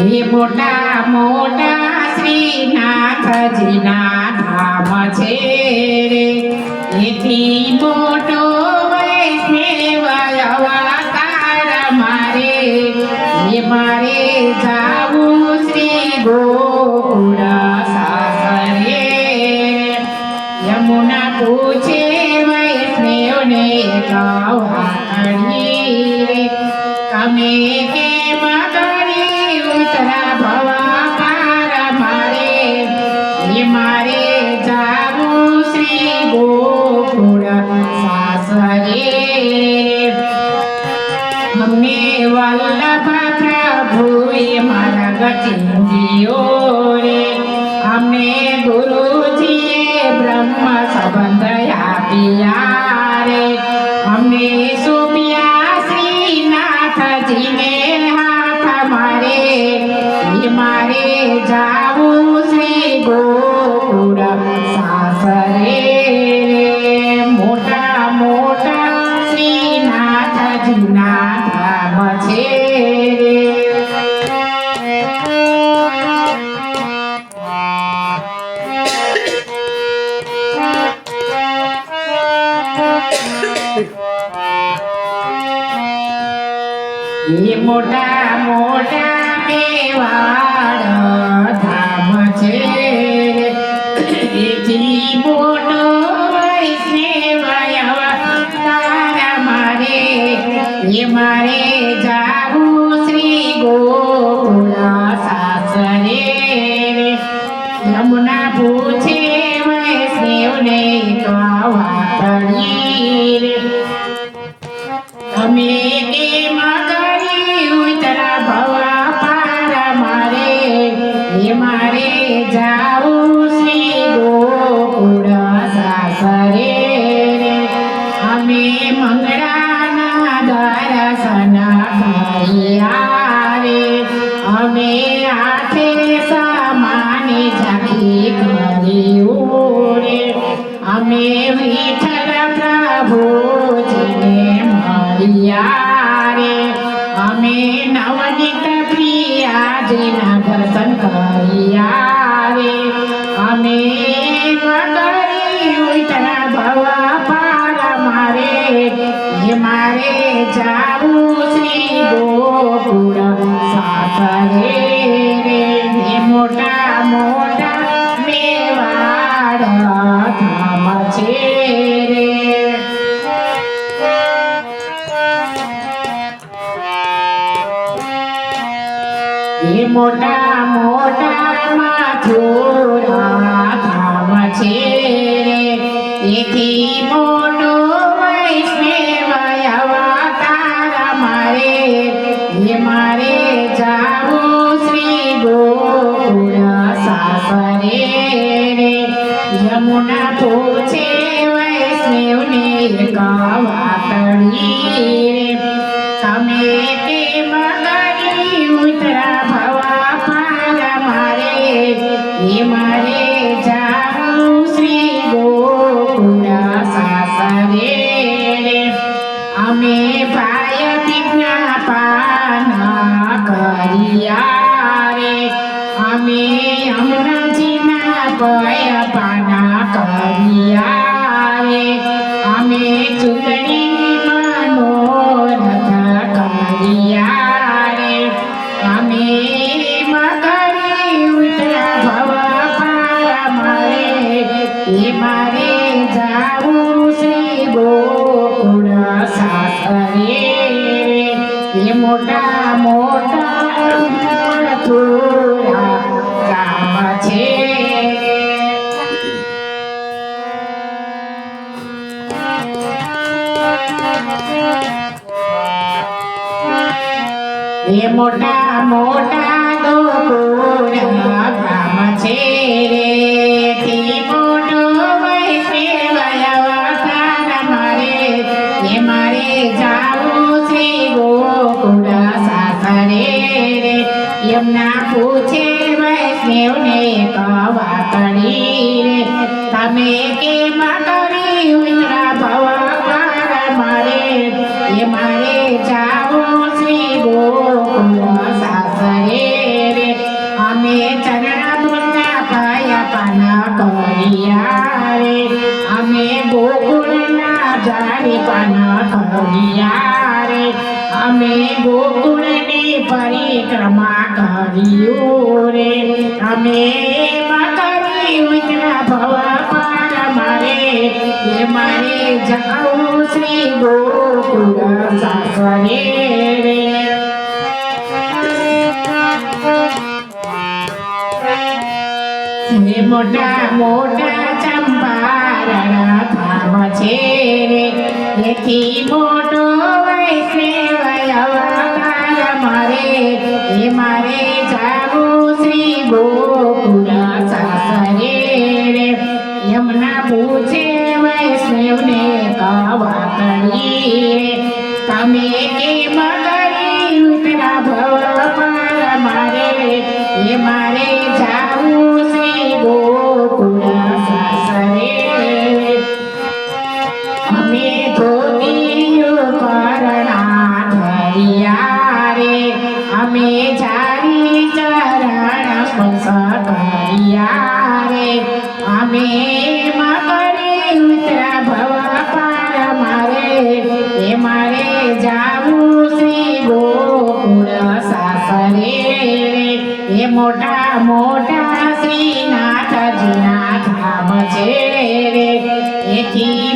એ મોટા મોટા શ્રીનાથજીના ધામ છે રે, એથી મોટો વૈષ્ણવ અવતાર મારે, એ મારે જાવું શ્રી ગોકુળ સાસરે. યમુના પૂછે વૈષ્ણવને કવાણી, તમે કેમ કરી ઉતરા ભવા પાર મારે, એ મારે જાવું શ્રી ગોકુળ સાસરે. અમને વલ્લભ પ્રભુએ માર્ગ ચીંધ્યો રે, અમને ગુરુજીએ બ્રહ્મ સંબંધ આપ્યા રે, અમને સોંપ્યા શ્રીનાથજીને હાથ મારે, એ મારે જાવું શ્રી ગોકુળ સાસરે. મોટા મોટા શ્રીનાથજીના ધામ છે રે. એ મોટા મોટા મેવાડ ધામ છે રે, એથી મોટો વૈષ્ણવ અવતાર મારે, એ મારે જાવું શ્રી ગોકુળ સાસરે. યમુના પૂછે વૈષ્ણવને કવાણી રે, તમે કેમ કરી ઉતરા ભવા પાર મારે, એ મારે જાવું શ્રી ગોકુળ સાસરે. અમે મંગળાના દર્શન કર્યા રે, અમે હાથે સામાની ઝાંખી કર્યું રે, અમે વિઠ્ઠલ પ્રભુજીને મળ્યા રે, અમે નવનીત પ્રિયાજીના દર્શન કર્યા રે, અમે કરી ઉતરા ભવા પાર મારે, એ મારે જાવું શ્રી ગોકુળ સાસરે. એ મોટા મોટા મેવાડ ધામ છે રે. એ મોટા મોટા મથુરા ધામ છે રે, એથી મોટો વૈષ્ણવ અવતાર મારે, એ મારે જાવું શ્રી ગોકુળ સાસરે. યમુના પૂછે વૈષ્ણવને કવાણી, તમે કેમ કરી ઉતરા ભવા પાર મારે, એ મારે જાવું શ્રી ગોકુળ સાસરે. અમે પાય વિજ્ઞા પાના કર્યા રે, અમે હમણાંજીના પય પાના કર્યા રે, અમે ચૂંટણી મનોરથ કર્યા રે, અમે કરી ઉતરા ભવા પાર મારે, એ મારે જાવું શ્રી ગોકુળ સાસરે. એ મોટા મોટા મથુરા ધામ છે. એ મોટા મોટા ગોકુળ ધામ છે રે, એથી મોટો વૈષ્ણવ અવતાર મારે, એ મારે જાવું શ્રી ગોકુળ સાસરે. યમુના પૂછે વૈષ્ણવને કવાણી રે, તમે કેમ કરી ઉતરા ભવા પાર મારે, એ મારે જાવું શ્રી ગોકુળ સાસરે. કર્યા રે અમે ગોકુળની પરિક્રમા કર્યું રે અમે કર્યું ઇતરા ભવ પાર મારે એ મારે જાઉં શ્રી ગોકુળ સાસરે રે મોટા મોટા ચંપારણ ધામ છે રે એથી મોટો વૈષ્ણવ અવતાર મારે એ મારે જાવું શ્રી ગોકુળ સાસરે રે યમુના પૂછે વૈષ્ણવને કવા કરી રે તમે કેમ કરી ઉતરા ભવ પાર મારે એ મારે જાવું શ્રી ગોકુળ સાસરે અમે ધોતિયું કરણા ધર્યા રે અમે જારી ચરણ સ્પર્શ કર્યા રે અમે કરી ઉતરા ભવ પાર મારે એ મારે જાવું શ્રી ગોકુળ સાસરે એ મોટા મોટા શ્રીનાથજીના ધામ છે રે એથી